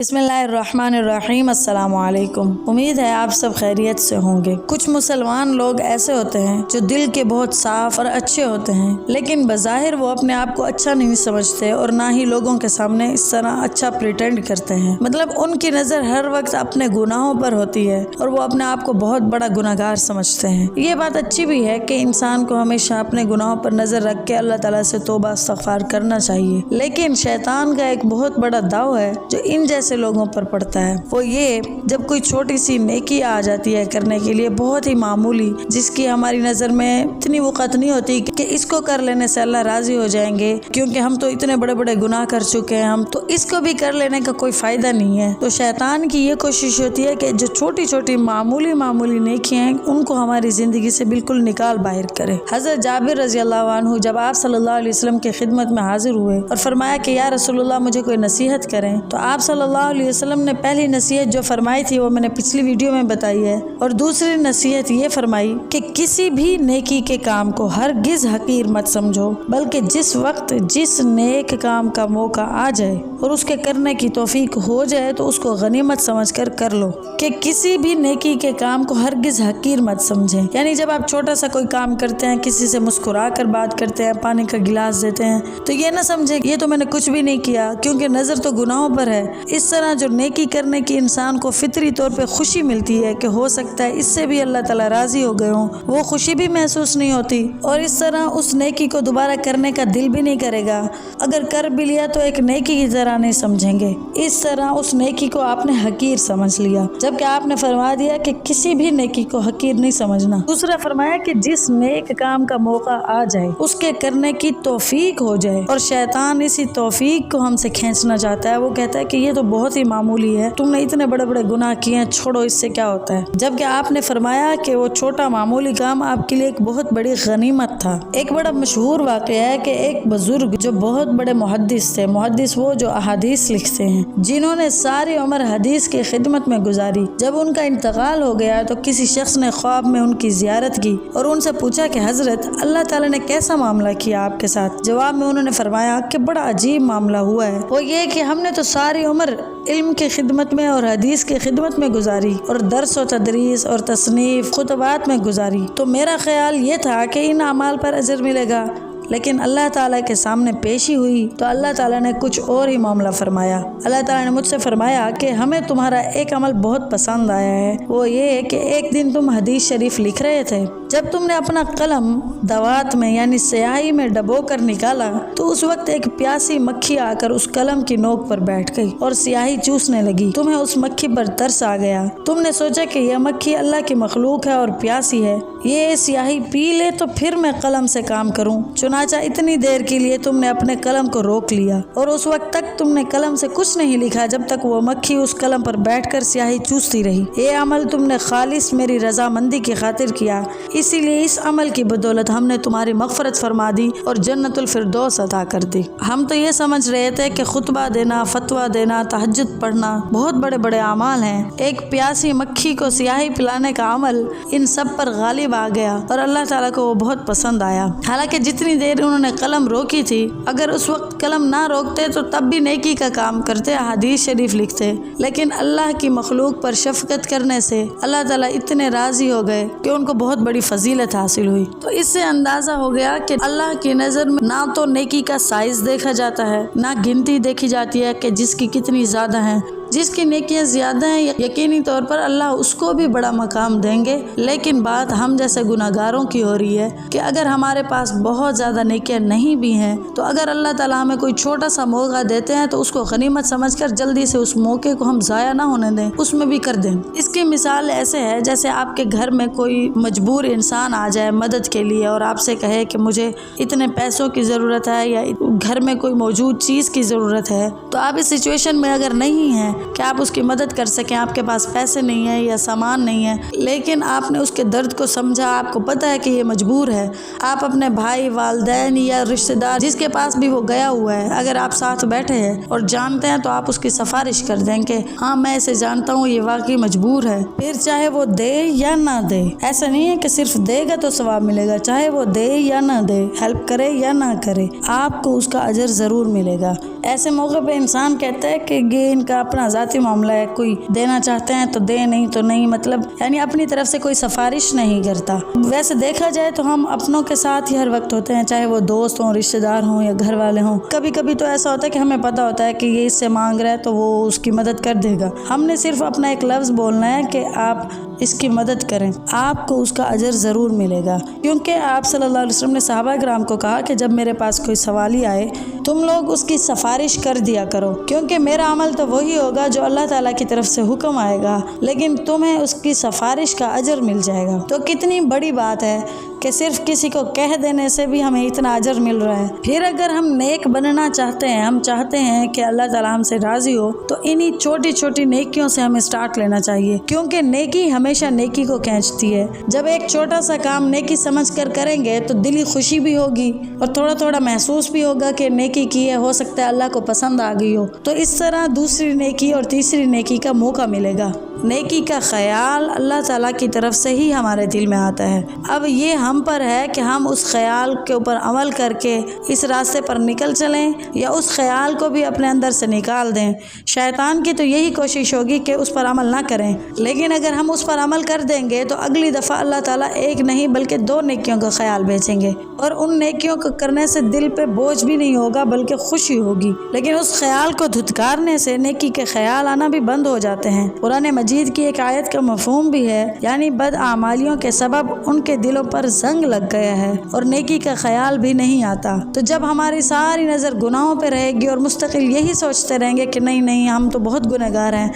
बिस्मिल्लाहिर्रहमानिर्रहीम। अस्सलाम वालेकुम। उम्मीद है आप सब खैरियत से होंगे। कुछ मुसलमान लोग ऐसे होते हैं जो दिल के बहुत साफ और अच्छे होते हैं, लेकिन बज़ाहिर वो अपने आप को अच्छा नहीं समझते और ना ही लोगों के सामने इस तरह अच्छा प्रिटेंड करते हैं। मतलब उनकी नज़र हर वक्त अपने गुनाहों पर होती है और वो अपने आप को बहुत बड़ा गुनाहगार समझते हैं। ये बात अच्छी भी है कि इंसान को हमेशा अपने गुनाहों पर नज़र रख के अल्लाह ताला से तौबा इस्तग़फ़ार करना चाहिए, लेकिन शैतान का एक बहुत बड़ा दाव है जो इन जैसे लोगों पर पड़ता है। वो ये, जब कोई छोटी सी नेकी आ जाती है करने के लिए, बहुत ही मामूली, जिसकी हमारी नज़र में इतनी वक़्त नहीं होती कि इसको कर लेने से अल्लाह राज़ी हो जाएंगे क्योंकि हम तो इतने बड़े बड़े गुनाह कर चुके हैं, हम तो इसको भी कर लेने का कोई फ़ायदा नहीं है। तो शैतान की ये कोशिश होती है कि जो छोटी छोटी मामूली नेकियां हैं उनको हमारी ज़िंदगी से बिल्कुल निकाल बाहर करे। हज़रत जाबिर रज़ी अल्लाह अन्हु जब आप सल्लल्लाहु अलैहि वसल्लम की खिदमत में हाजिर हुए और फरमाया कि या रसूलुल्लाह मुझे कोई नसीहत करें, तो आप सल्लल्लाहु अलैहि वसल्लम ने पहली नसीहत जो फरमाई थी वो मैंने पिछली वीडियो में बताई है, और दूसरी नसीहत ये फरमाई कि किसी भी नेकी के काम को हरगिज़ हकीर मत समझो, बल्कि जिस वक्त जिस नेक काम का मौका आ जाए और उसके करने की तौफीक हो जाए तो उसको गनीमत समझकर कर लो। कि किसी भी नेकी के काम को हरगिज़ हकीर मत समझें। यानी जब आप छोटा सा कोई काम करते हैं, किसी से मुस्कुरा कर बात करते हैं, पानी का गिलास देते हैं, तो ये ना समझे ये तो मैंने कुछ भी नहीं किया, क्योंकि नज़र तो गुनाहों पर है। इस तरह जो नेकी करने की इंसान को फितरी तौर पे खुशी मिलती है कि हो सकता है इससे भी अल्लाह ताला राज़ी हो गए हों, वो खुशी भी महसूस नहीं होती और इस तरह उस नेकी को दोबारा करने का दिल भी नहीं करेगा। अगर कर भी लिया तो एक नेकी की तरह नहीं समझेंगे। इस तरह उस नेकी को आपने हकीर समझ लिया, जबकि आपने फरमा दिया कि किसी भी नेकी को हकीर नहीं समझना। दूसरा फरमाया कि जिस नेक काम का मौका आ जाए उसके करने की तौफीक हो जाए, और शैतान इसी तौफीक को हमसे खींचना चाहता है। वो कहता है कि ये तो बहुत ही मामूली है, तुमने इतने बड़े बड़े गुनाह किए हैं, छोड़ो, इससे क्या होता है। जबकि आपने फरमाया कि वो छोटा मामूली काम आपके लिए एक बहुत बड़ी गनीमत था। एक बड़ा मशहूर वाक़या है कि एक बुजुर्ग जो बहुत बड़े मुहद्दिस थे, मुहद्दिस वो जो अहादीस लिखते हैं, जिन्होंने सारी उम्र हदीस की खिदमत में गुजारी, जब उनका इंतकाल हो गया तो किसी शख्स ने ख्वाब में उनकी जियारत की और उनसे पूछा कि हजरत अल्लाह ताला ने कैसा मामला किया आपके साथ। जवाब में उन्होंने फरमाया कि बड़ा अजीब मामला हुआ है, वो ये कि हमने तो सारी उम्र इल्म की खिदमत में और हदीस की खिदमत में गुजारी और दर्स और तदरीस और तसनीफ खुतबात में गुजारी, तो मेरा ख्याल ये था कि इन अमाल पर अजर मिलेगा, लेकिन अल्लाह ताला के सामने पेशी हुई तो अल्लाह ताला ने कुछ और ही मामला फरमाया। अल्लाह ताला ने मुझसे फरमाया कि हमें तुम्हारा एक अमल बहुत पसंद आया है, वो ये है कि एक दिन तुम हदीस शरीफ लिख रहे थे, जब तुमने अपना कलम दवात में यानी स्याही में डबो कर निकाला तो उस वक्त एक प्यासी मक्खी आकर उस कलम की नोक पर बैठ गई और स्याही चूसने लगी। तुम्हें उस मक्खी पर तरस आ गया। तुमने सोचा कि यह मक्खी अल्लाह की मखलूक है और प्यासी है, ये स्याही पी ले तो फिर मैं कलम से काम करूं। चुनाचा इतनी देर के लिए तुमने अपने कलम को रोक लिया और उस वक्त तक तुमने कलम से कुछ नहीं लिखा जब तक वो मक्खी उस कलम पर बैठकर स्याही चूसती रही। ये अमल तुमने खालिस मेरी रजामंदी की खातिर किया, इसीलिए इस अमल की बदौलत हमने तुम्हारी मग़फ़रत फरमा दी और जन्नतुल फिरदौस अता कर दी। हम तो ये समझ रहे थे कि खुतबा देना, फतवा देना, तहज्जुद पढ़ना बहुत बड़े बड़े अमाल हैं। एक प्यासी मक्खी को स्याही पिलाने का अमल इन सब पर गालिब आ गया और अल्लाह ताला को वो बहुत पसंद आया। हालांकि जितनी देर उन्होंने कलम रोकी थी, अगर उस वक्त कलम ना रोकते तो तब भी नेकी का काम करते, हदीस शरीफ लिखते, लेकिन अल्लाह की मखलूक पर शफकत करने से अल्लाह ताला इतने राजी हो गए कि उनको बहुत बड़ी फजीलत हासिल हुई। तो इससे अंदाजा हो गया कि अल्लाह की नज़र में ना तो नेकी का साइज देखा जाता है, ना गिनती देखी जाती है कि जिसकी कितनी ज़्यादा है। जिसकी नेकियां ज़्यादा हैं यकीनी तौर पर अल्लाह उसको भी बड़ा मकाम देंगे, लेकिन बात हम जैसे गुनाहगारों की हो रही है कि अगर हमारे पास बहुत ज़्यादा नेकियां नहीं भी हैं तो अगर अल्लाह ताला हमें कोई छोटा सा मौका देते हैं तो उसको गनीमत समझकर जल्दी से उस मौके को हम ज़ाया ना होने दें, उसमें भी कर दें। इसकी मिसाल ऐसे है जैसे आपके घर में कोई मजबूर इंसान आ जाए मदद के लिए और आपसे कहे कि मुझे इतने पैसों की ज़रूरत है या घर में कोई मौजूद चीज़ की ज़रूरत है, तो आप इस सिचुएशन में अगर नहीं हैं कि आप उसकी मदद कर सकें, आपके पास पैसे नहीं है या सामान नहीं है, लेकिन आपने उसके दर्द को समझा, आपको पता है कि ये मजबूर है, आप अपने भाई, वालिदैन या रिश्तेदार जिसके पास भी वो गया हुआ है, अगर आप साथ बैठे हैं और जानते हैं तो आप उसकी सिफारिश कर दें कि हाँ मैं इसे जानता हूँ, ये वाकई मजबूर है, फिर चाहे वो दे या ना दे। ऐसा नहीं है कि सिर्फ देगा तो सवाब मिलेगा, चाहे वो दे या ना दे, हेल्प करे या ना करे, आपको उसका अजर ज़रूर मिलेगा। ऐसे मौके पे इंसान कहता है कि ये इनका अपना ज़ाती मामला है, कोई देना चाहते हैं तो दे, नहीं तो नहीं, मतलब यानी अपनी तरफ से कोई सिफारिश नहीं करता। वैसे देखा जाए तो हम अपनों के साथ ही हर वक्त होते हैं, चाहे वो दोस्त हों, रिश्तेदार हों या घर वाले हों। कभी कभी तो ऐसा होता है कि हमें पता होता है कि ये इससे मांग रहा है तो वो उसकी मदद कर देगा। हमने सिर्फ अपना एक लफ्ज़ बोलना है कि आप इसकी मदद करें, आपको उसका अजर ज़रूर मिलेगा। क्योंकि आप सल्लल्लाहु अलैहि वसल्लम ने सहाबा किराम को कहा कि जब मेरे पास कोई सवाली आए तुम लोग उसकी सिफारिश कर दिया करो, क्योंकि मेरा अमल तो वही होगा जो अल्लाह ताला की तरफ से हुक्म आएगा, लेकिन तुम्हें उसकी सिफारिश का अजर मिल जाएगा। तो कितनी बड़ी बात है कि सिर्फ किसी को कह देने से भी हमें इतना अजर मिल रहा है। फिर अगर हम नेक बनना चाहते हैं, हम चाहते हैं कि अल्लाह ताला हमसे राज़ी हो, तो इन्हीं छोटी छोटी नेकियों से हमें स्टार्ट लेना चाहिए, क्योंकि नेकी हमेशा नेकी को खींचती है। जब एक छोटा सा काम नेकी समझ कर करेंगे तो दिली खुशी भी होगी और थोड़ा थोड़ा महसूस भी होगा कि नेकी की है, हो सकता है अल्लाह को पसंद आ गई हो। तो इस तरह दूसरी नेकी और तीसरी नेकी का मौका मिलेगा। नेकी का ख्याल अल्लाह ताला की तरफ से ही हमारे दिल में आता है। अब ये हम पर है कि हम उस ख्याल के ऊपर अमल करके इस रास्ते पर निकल चलें या उस ख्याल को भी अपने अंदर से निकाल दें। शैतान की तो यही कोशिश होगी कि उस पर अमल ना करें, लेकिन अगर हम उस पर अमल कर देंगे तो अगली दफ़ा अल्लाह ताला एक नहीं बल्कि 2 नेकियों का ख्याल भेजेंगे, और उन नेकियों को करने से दिल पे बोझ भी नहीं होगा बल्कि खुशी होगी। लेकिन उस ख्याल को धुतकारने से नेकी के ख्याल आना भी बंद हो जाते हैं। कुरान मजीद की एक आयत का मफहूम भी है, यानी बदआमालियों के सबब उनके दिलों पर जंग लग गया है और नेकी का ख्याल भी नहीं आता। तो जब हमारी सारी नज़र गुनाहों पे रहेगी और मुस्तकिल यही सोचते रहेंगे कि नहीं नहीं हम तो बहुत गुनहगार हैं,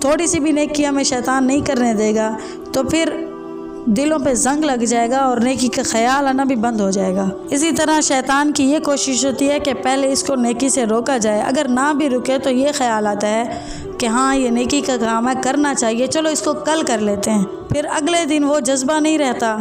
थोड़ी सी भी नेकी हमें शैतान नहीं करने देगा, तो फिर दिलों पे जंग लग जाएगा और नेकी का ख्याल आना भी बंद हो जाएगा। इसी तरह शैतान की ये कोशिश होती है कि पहले इसको नेकी से रोका जाए, अगर ना भी रुके तो ये ख्याल आता है कि हाँ ये नेकी का काम है, करना चाहिए, चलो इसको कल कर लेते हैं। फिर अगले दिन वो जज्बा नहीं रहता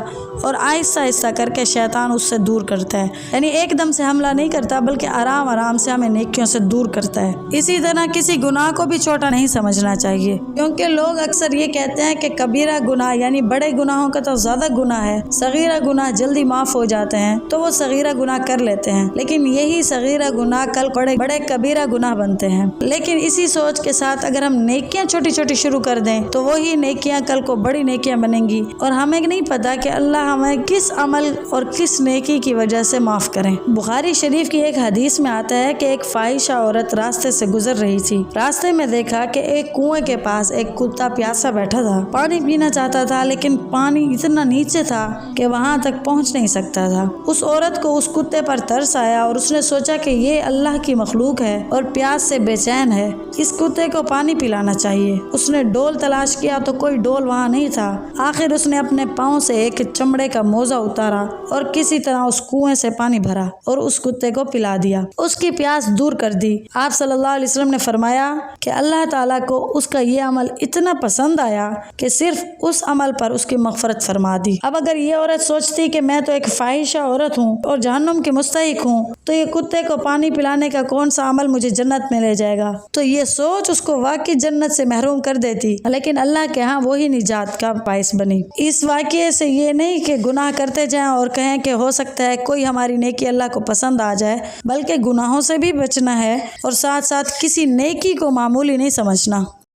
और आहिस्ता आहिस्ता करके शैतान उससे दूर करता है, यानी एकदम से हमला नहीं करता बल्कि आराम आराम से हमें नेकियों से दूर करता है। इसी तरह किसी गुनाह को भी छोटा नहीं समझना चाहिए, क्योंकि लोग अक्सर ये कहते हैं कि कबीरा गुनाह यानी बड़े गुनाहों का तो ज़्यादा गुनाह है, सगीरा गुनाह जल्दी माफ़ हो जाते हैं, तो वो सगीरा गुनाह कर लेते हैं, लेकिन यही सगीरा गुनाह कल बड़े बड़े कबीरा गुनाह बनते हैं। लेकिन इसी सोच के साथ अगर हम नेकियां छोटी छोटी शुरू कर दें तो वही नेकियां कल को बड़ी नेकियां बनेंगी, और हमें नहीं पता कि अल्लाह हमें किस अमल और किस नेकी की वजह से माफ़ करें। बुखारी शरीफ की एक हदीस में आता है कि एक फाहिशा औरत रास्ते से गुजर रही थी। रास्ते में देखा कि एक कुएं के पास एक कुत्ता प्यासा बैठा था, पानी पीना चाहता था, लेकिन पानी इतना नीचे था कि वहां तक पहुंच नहीं सकता था। उस औरत को उस कुत्ते पर तरस आया और उसने सोचा कि ये अल्लाह की मखलूक है और प्यास से बेचैन है, इस कुत्ते को पानी पिलाना चाहिए। उसने डोल तलाश किया तो कोई डोल वहाँ नहीं था। आखिर उसने अपने पाँव से एक चमड़े का मोजा उतारा और किसी तरह उस कुएं से पानी भरा और उस कुत्ते को पिला दिया, उसकी प्यास दूर कर दी। आप सल्लल्लाहु अलैहि वसल्लम ने फरमाया कि अल्लाह ताला को उसका ये अमल इतना पसंद आया कि सिर्फ उस अमल पर उसकी मग़फ़रत फरमा दी। अब अगर ये औरत सोचती कि मैं तो एक फाहिशा औरत हूँ और जहन्नुम की मुस्तहिक हूँ, तो ये कुत्ते को पानी पिलाने का कौन सा अमल मुझे जन्नत में ले जाएगा, तो ये सोच उसको वाकई जन्नत से महरूम कर देती। लेकिन अल्लाह के यहाँ वही निजात का बाइस बनी। इस वाक़ये से ये नहीं कि गुनाह करते जाएं और कहें कि हो सकता है कोई हमारी नेकी अल्लाह को पसंद आ जाए, बल्कि गुनाहों से भी बचना है और साथ साथ किसी नेकी को मामूली नहीं समझना।